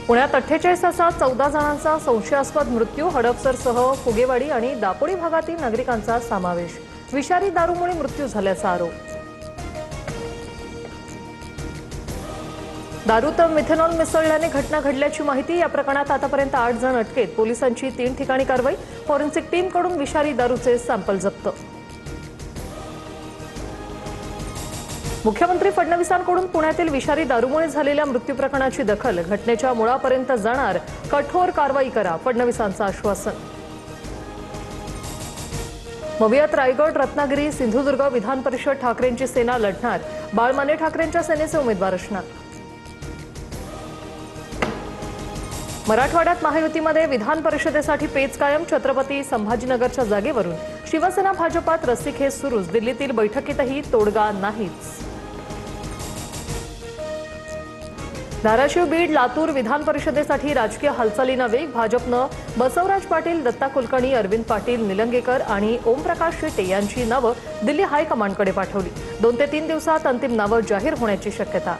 पुण्यात 48 तासात 14 जणांचा संशयास्पद मृत्यू, हडपसरसह फुगेवाडी आणि दापोडी भागातील नागरिकांचा समावेश। विषारी दारूमुळे मृत्यू झाल्याचा आरोप। दारूत मिथेनॉल मिसळल्याने घटना घडल्याची माहिती। या प्रकरणात आतापर्यंत 8 जण अटकेत। पोलिसांची 3 ठिकाणी कारवाई। फॉरेन्सिक टीमकडून विषारी दारूचे सॅम्पल जप्त। मुख्यमंत्री फडणवीसांकडून पुण्यातील विषारी दारूमुळे झालेल्या मृत्यू प्रकरणाची दखल। घटनेच्या मुळापर्यंत जाणार, कठोर कारवाई करा, फडणवीसांचं आश्वासन। मवियात रायगड, रत्नागिरी, सिंधुदुर्ग विधान परिषद ठाकरेंची सेना लढणार। बाळमाने ठाकरेंच्या सेनेचे उमेदवार असणार। मराठवाड्यात महायुतीमध्ये विधान परिषदेसाठी पेच कायम। छत्रपती संभाजीनगरच्या जागेवरून शिवसेना भाजपात रस्सीखेच सुरूच। दिल्लीतील बैठकीतही तोडगा नाहीच। धाराशिव, बीड, लातूर विधान परिषदेसाठी राजकीय हालचालींना वेग। भाजपनं बसवराज पाटील, दत्ता कुलकर्णी, अरविंद पाटील निलंगेकर आणि ओमप्रकाश शेट्टे यांची नावं दिल्ली हायकमांडकडे पाठवली। 2 ते 3 दिवसात अंतिम नावं जाहीर होण्याची शक्यता।